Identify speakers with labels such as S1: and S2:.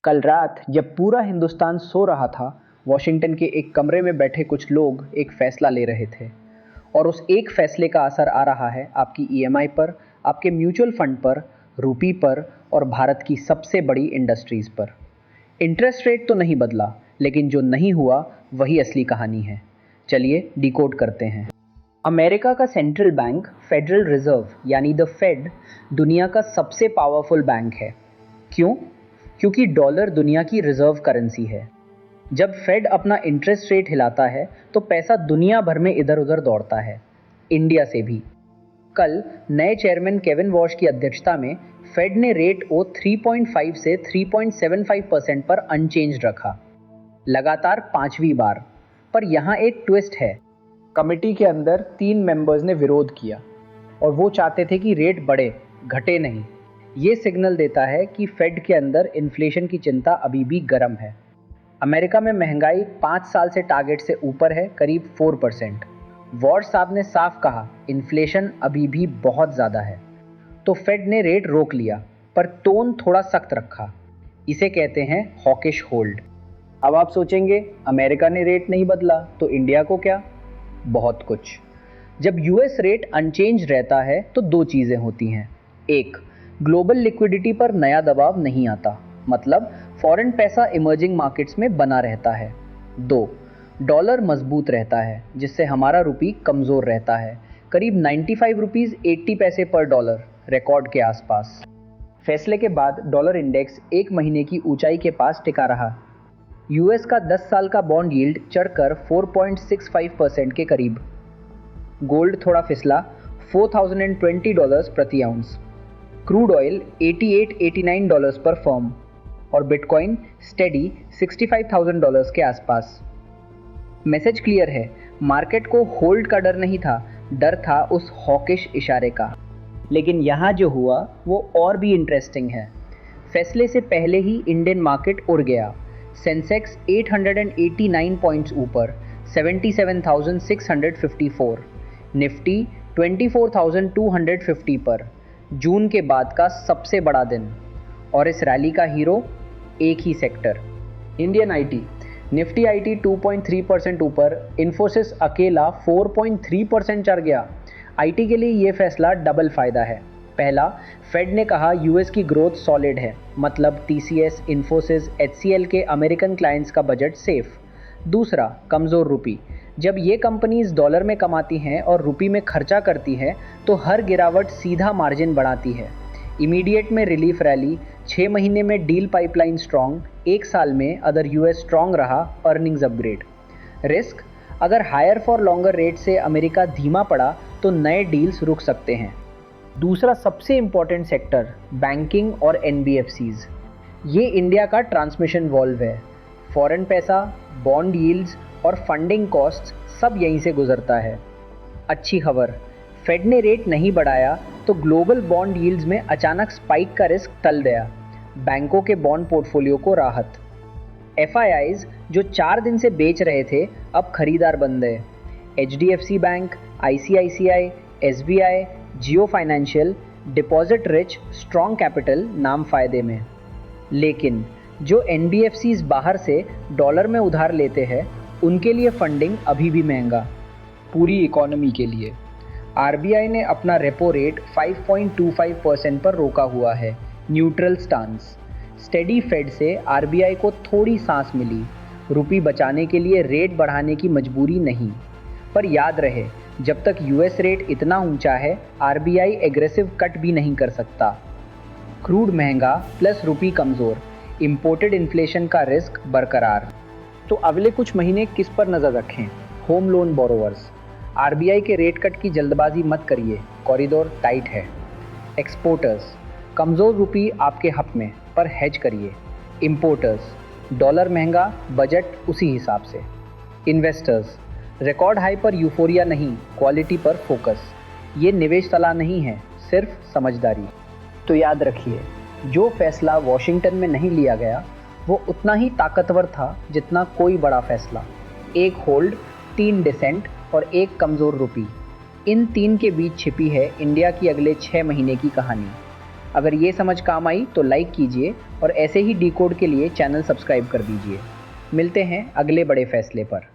S1: कल रात जब पूरा हिंदुस्तान सो रहा था, वॉशिंगटन के एक कमरे में बैठे कुछ लोग एक फैसला ले रहे थे। और उस एक फैसले का असर आ रहा है आपकी ईएमआई पर, आपके म्यूचुअल फंड पर, रूपी पर और भारत की सबसे बड़ी इंडस्ट्रीज पर। इंटरेस्ट रेट तो नहीं बदला, लेकिन जो नहीं हुआ वही असली कहानी है। चलिए डिकोड करते हैं। अमेरिका का सेंट्रल बैंक फेडरल रिजर्व यानी द फेड दुनिया का सबसे पावरफुल बैंक है। क्यों? क्योंकि डॉलर दुनिया की रिजर्व करेंसी है। जब फेड अपना इंटरेस्ट रेट हिलाता है तो पैसा दुनिया भर में इधर उधर दौड़ता है, इंडिया से भी। कल नए चेयरमैन केविन वॉश की अध्यक्षता में फेड ने रेट को 3.5 से 3.75% पर अनचेंज रखा, लगातार 5वीं बार। पर यहाँ एक ट्विस्ट है। कमेटी के अंदर 3 मेंबर्स ने विरोध किया और वो चाहते थे कि रेट बढ़े, घटे नहीं। ये सिग्नल देता है कि फेड के अंदर इन्फ्लेशन की चिंता अभी भी गर्म है। अमेरिका में महंगाई 5 साल से टारगेट से ऊपर है, करीब 4%। वॉश साहब ने साफ कहा, इन्फ्लेशन अभी भी बहुत ज़्यादा है। तो फेड ने रेट रोक लिया, पर टोन थोड़ा सख्त रखा। इसे कहते हैं हॉकिश होल्ड। अब आप सोचेंगे, अमेरिका ने रेट नहीं बदला तो इंडिया को क्या? बहुत कुछ। जब यूएस रेट अनचेंज रहता है तो 2 चीज़ें होती हैं। एक, ग्लोबल लिक्विडिटी पर नया दबाव नहीं आता, मतलब फॉरेन पैसा इमर्जिंग मार्केट्स में बना रहता है। 2, डॉलर मजबूत रहता है, जिससे हमारा रुपी कमज़ोर रहता है, करीब 95 रुपीज़ 80 पैसे पर डॉलर, रिकॉर्ड के आसपास। फैसले के बाद डॉलर इंडेक्स 1 महीने की ऊंचाई के पास टिका रहा। यूएस का 10 साल का बॉन्ड यील्ड चढ़कर 4.65% के करीब। गोल्ड थोड़ा फिसला, $4,020 प्रति आउंस। क्रूड ऑयल $88-89 पर फर्म और बिटकॉइन स्टेडी $65,000 के आसपास। मैसेज क्लियर है, मार्केट को होल्ड का डर नहीं था, डर था उस हॉकिश इशारे का। लेकिन यहाँ जो हुआ वो और भी इंटरेस्टिंग है। फैसले से पहले ही इंडियन मार्केट उड़ गया। सेंसेक्स 889 पॉइंट्स ऊपर, 77,654। निफ्टी 24,250 पर, जून के बाद का सबसे बड़ा दिन। और इस रैली का हीरो एक ही sector, Indian IT. Nifty IT 2.3% ऊपर, इन्फोसिस अकेला 4.3% चढ़ गया। आईटी के लिए ये फैसला डबल फायदा है। पहला, फेड ने कहा यूएस की ग्रोथ सॉलिड है, मतलब टीसीएस, इन्फोसिस, एचसीएल के अमेरिकन क्लाइंट्स का बजट सेफ। दूसरा, कमज़ोर रुपी। जब ये कंपनीज डॉलर में कमाती हैं और रुपी में खर्चा करती हैं तो हर गिरावट सीधा मार्जिन बढ़ाती है। इमीडिएट में रिलीफ रैली, 6 महीने में डील पाइपलाइन स्ट्रॉन्ग, 1 साल में अगर यूएस स्ट्रॉन्ग रहा, अर्निंग्स अपग्रेड। रिस्क, अगर हायर फॉर लॉन्गर रेट से अमेरिका धीमा पड़ा तो नए डील्स रुक सकते हैं। दूसरा सबसे इम्पॉर्टेंट सेक्टर, बैंकिंग और एनबीएफसीज। ये इंडिया का ट्रांसमिशन वॉल्व है। फॉरेन पैसा, बॉन्ड यील्ड्स और फंडिंग कॉस्ट्स सब यहीं से गुजरता है। अच्छी खबर, फेड ने रेट नहीं बढ़ाया तो ग्लोबल बॉन्ड यील्ड्स में अचानक स्पाइक का रिस्क टल गया। बैंकों के बॉन्ड पोर्टफोलियो को राहत। एफआईआईज जो 4 दिन से बेच रहे थे, अब खरीदार बन गए। HDFC bank, ICICI, SBI, Jio financial, deposit rich, strong capital नाम फायदे में। लेकिन जो एनबीएफसीज बाहर से डॉलर में उधार लेते हैं, उनके लिए फंडिंग अभी भी महंगा, पूरी इकोनॉमी के लिए। आरबीआई ने अपना रेपो रेट 5.25% पर रोका हुआ है, न्यूट्रल स्टांस। स्टेडी फेड से आरबीआई को थोड़ी सांस मिली, रुपी बचाने के लिए रेट बढ़ाने की मजबूरी नहीं। पर याद रहे, जब तक यूएस रेट इतना ऊंचा है, आरबीआई एग्रेसिव कट भी नहीं कर सकता। क्रूड महंगा प्लस रुपी कमज़ोर, इंपोर्टेड इन्फ्लेशन का रिस्क बरकरार। तो अगले कुछ महीने किस पर नज़र रखें? Home loan borrowers. आरबीआई के रेट कट की जल्दबाजी मत करिए, कॉरिडोर टाइट है। एक्सपोर्टर्स, कमज़ोर रुपी आपके हक में, पर हेज करिए। इंपोर्टर्स, डॉलर महंगा, बजट उसी हिसाब से। इन्वेस्टर्स, रिकॉर्ड हाई पर यूफोरिया नहीं, क्वालिटी पर फोकस। ये निवेश सलाह नहीं है, सिर्फ समझदारी। तो याद रखिए, जो फैसला वॉशिंगटन में नहीं लिया गया वो उतना ही ताकतवर था जितना कोई बड़ा फैसला। 1 होल्ड, 3 डिसेंट और 1 कमज़ोर रुपी। इन 3 के बीच छिपी है इंडिया की अगले 6 महीने की कहानी। अगर ये समझ काम आई तो लाइक कीजिए और ऐसे ही डी कोड के लिए चैनल सब्सक्राइब कर दीजिए। मिलते हैं अगले बड़े फैसले पर।